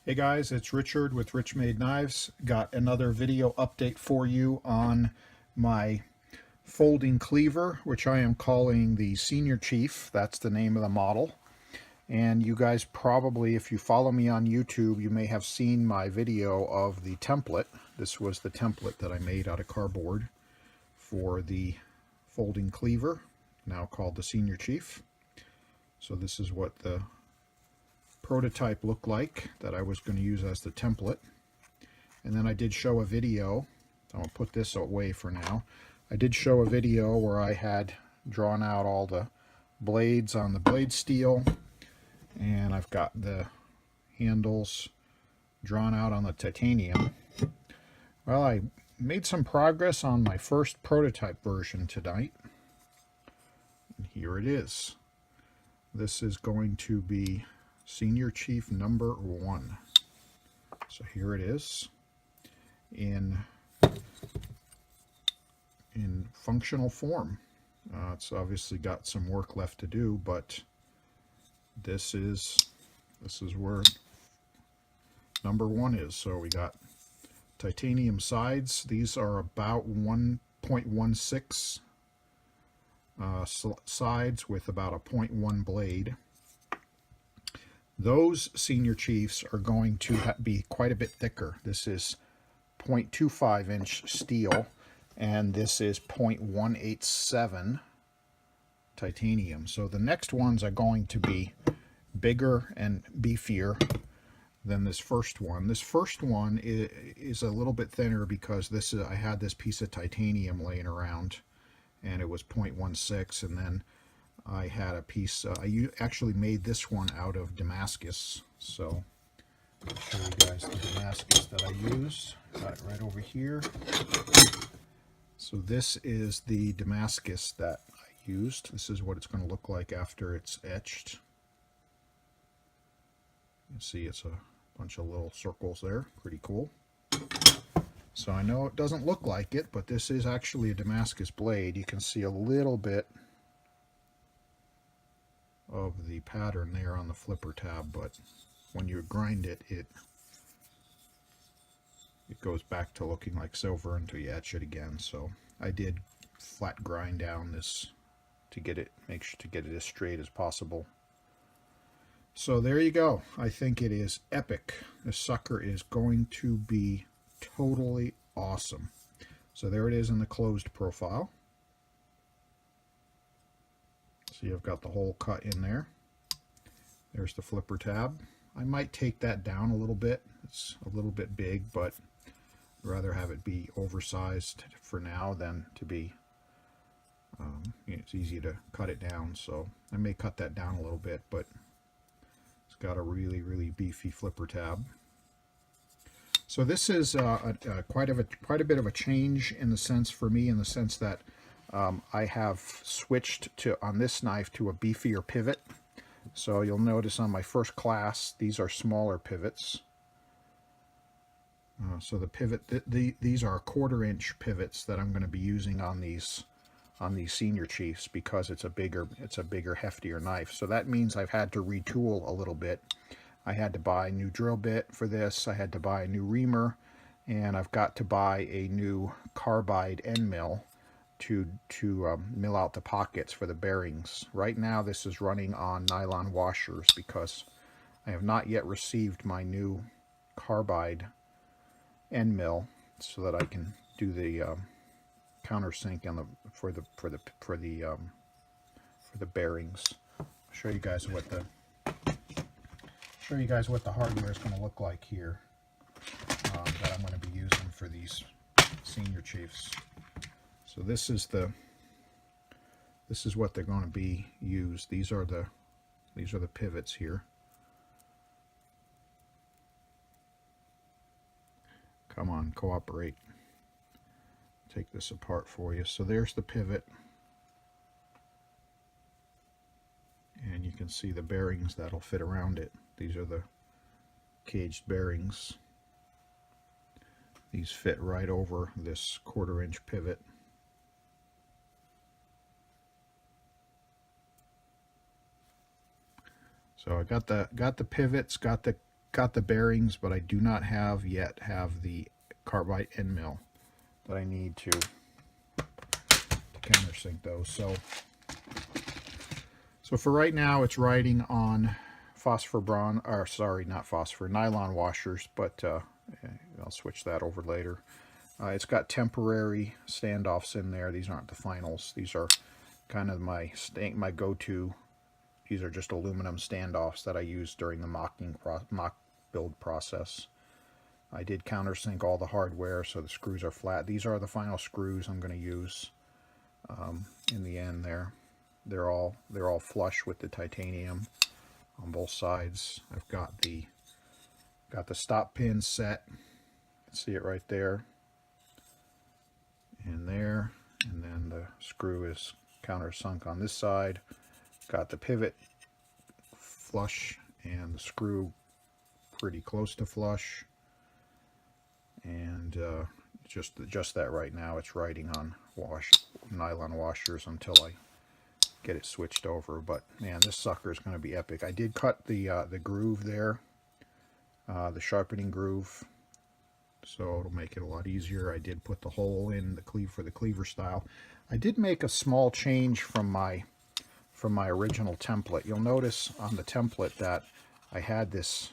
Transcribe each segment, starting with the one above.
Hey guys, it's Richard with RichMade Knives. Got another video update for you on my folding cleaver, which I am calling the Senior Chief. That's the name of the model. And you guys probably, if you follow me on YouTube, you may have seen my video of the template. This was the template that I made out of cardboard for the folding cleaver, now called the Senior Chief. So this is what the prototype looked like that I was going to use as the template. And then I did show a video. I'll put this away for now. I did show a video where I had drawn out all the blades on the blade steel, and I've got the handles drawn out on the titanium. Well, I made some progress on my first prototype version tonight. And here it is. This is going to be Senior Chief number 1. So here it is in functional form. It's obviously got some work left to do, but this is where number 1 is. So we got titanium sides. These are about 1.16 sides with about a 0.1 blade. Those Senior Chiefs are going to be quite a bit thicker. This is 0.25 inch steel, and this is 0.187 titanium. So the next ones are going to be bigger and beefier than this first one. This first one is a little bit thinner because I had this piece of titanium laying around, and it was 0.16, and then I had a piece, I actually made this one out of Damascus, so I'll show you guys the Damascus that I used. Got it right over here. So this is the Damascus that I used. This is what it's going to look like after it's etched. You can see it's a bunch of little circles there. Pretty cool. So I know it doesn't look like it, but this is actually a Damascus blade. You can see a little bit of the pattern there on the flipper tab, but when you grind it, it goes back to looking like silver until you etch it again. So I did flat grind down this to get it, make sure to get it as straight as possible. So there you go. I think it is epic. This sucker is going to be totally awesome. So there it is in the closed profile. See, I've got the hole cut in there. There's the flipper tab. I might take that down a little bit. It's a little bit big, but I'd rather have it be oversized for now than to be, it's easy to cut it down. So I may cut that down a little bit, but it's got a really, really beefy flipper tab. So this is quite a bit of a change in the sense for me, in the sense that I have switched on this knife to a beefier pivot. So you'll notice on my first class, these are smaller pivots. So the pivot, these are 1/4 inch pivots that I'm going to be using on these Senior Chiefs because it's a bigger, heftier knife. So that means I've had to retool a little bit. I had to buy a new drill bit for this. I had to buy a new reamer, and I've got to buy a new carbide end mill to mill out the pockets for the bearings. Right now this is running on nylon washers because I have not yet received my new carbide end mill so that I can do the countersink on for the bearings. I'll show you guys what the hardware is going to look like here that I'm going to be using for these Senior Chiefs. So this is what they're going to be used. These are the pivots here. Come on, cooperate. Take this apart for you. So there's the pivot, and you can see the bearings that'll fit around it. These are the caged bearings. These fit right over this 1/4 inch pivot. So I got the pivots, got got the bearings, but I do not have the carbide end mill that I need to countersink those. So for right now, it's riding on nylon washers, but I'll switch that over later. It's got temporary standoffs in there. These aren't the finals. These are kind of my go-to. These are just aluminum standoffs that I use during the mock build process. I did countersink all the hardware, so the screws are flat. These are the final screws I'm going to use in the end there. They're all flush with the titanium on both sides. I've got the stop pin set. See it right there and there, and then the screw is countersunk on this side. Got the pivot flush and the screw pretty close to flush, and just that right now it's riding on nylon washers until I get it switched over. But man, this sucker is going to be epic. I did cut the groove there, the sharpening groove, so it'll make it a lot easier. I did put the hole in the cleave for the cleaver style. I did make a small change from my original template. You'll notice on the template that I had this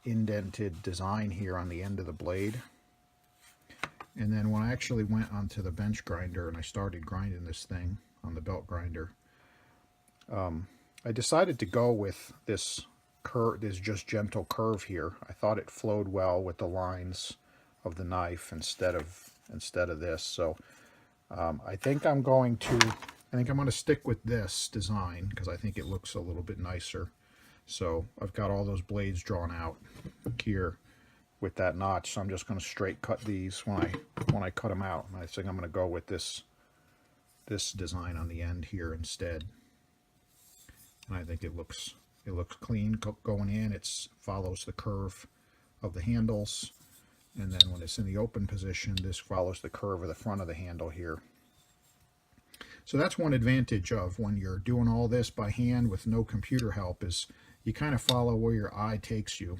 indented design here on the end of the blade. And then when I actually went onto the bench grinder and I started grinding this thing on the belt grinder, I decided to go with this just gentle curve here. I thought it flowed well with the lines of the knife instead of this. So I think I'm going to stick with this design because I think it looks a little bit nicer. So I've got all those blades drawn out here with that notch. So I'm just going to straight cut these when I cut them out. And I think I'm going to go with this design on the end here instead. And I think it looks clean going in. It follows the curve of the handles, and then when it's in the open position, this follows the curve of the front of the handle here. So that's one advantage of when you're doing all this by hand with no computer help, is you kind of follow where your eye takes you.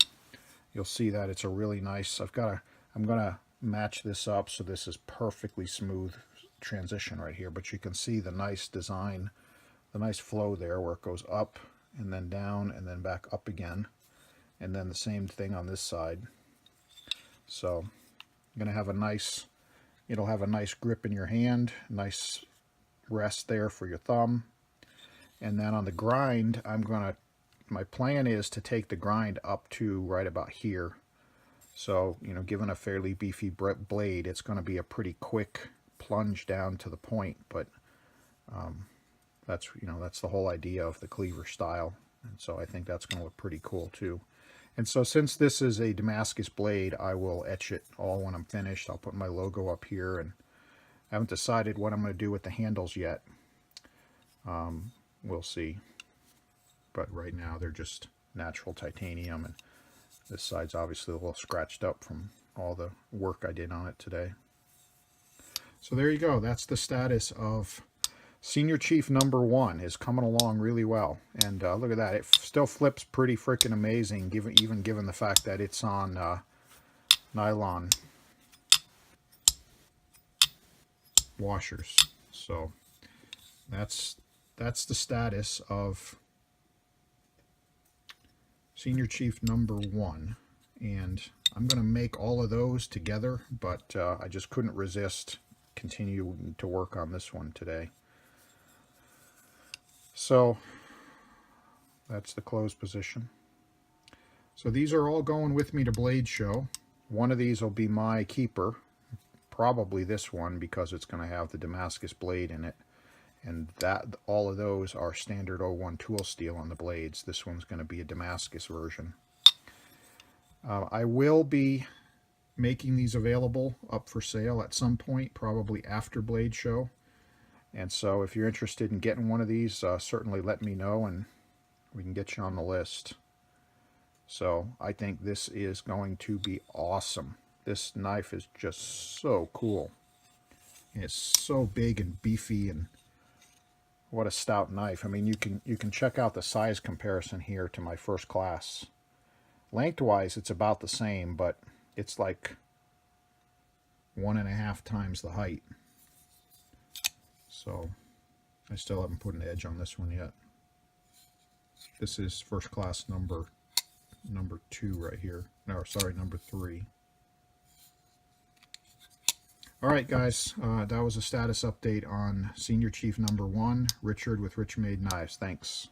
You'll see that it's a really nice, I'm gonna match this up so this is perfectly smooth transition right here, but you can see the nice design, the nice flow there where it goes up and then down and then back up again, and then the same thing on this side. So you're gonna have it'll have a nice grip in your hand, nice rest there for your thumb. And then on the grind, my plan is to take the grind up to right about here. So, given a fairly beefy blade, it's going to be a pretty quick plunge down to the point, but that's the whole idea of the cleaver style. And so I think that's going to look pretty cool too. And so since this is a Damascus blade, I will etch it all when I'm finished. I'll put my logo up here, and I haven't decided what I'm going to do with the handles yet. We'll see. But right now they're just natural titanium, and this side's obviously a little scratched up from all the work I did on it today. So there you go. That's the status of Senior Chief #1. Is coming along really well. And look at that. It still flips pretty freaking amazing, even given the fact that it's on nylon washers. So that's the status of Senior Chief #1, and I'm going to make all of those together, but I just couldn't resist continuing to work on this one today. So that's the closed position. So these are all going with me to Blade Show. One of these will be my keeper, probably this one, because it's going to have the Damascus blade in it. And all of those are standard 01 tool steel on the blades. This one's going to be a Damascus version. I will be making these available up for sale at some point, probably after Blade Show. And so if you're interested in getting one of these, certainly let me know and we can get you on the list. So I think this is going to be awesome. This knife is just so cool. And it's so big and beefy, and what a stout knife. I mean, you can check out the size comparison here to my first class. Lengthwise, it's about the same, but it's like 1.5 times the height. So I still haven't put an edge on this one yet. This is first class number 2 right here. No, sorry, number 3. All right, guys, that was a status update on Senior Chief number 1, Richard with RichMade Knives. Thanks.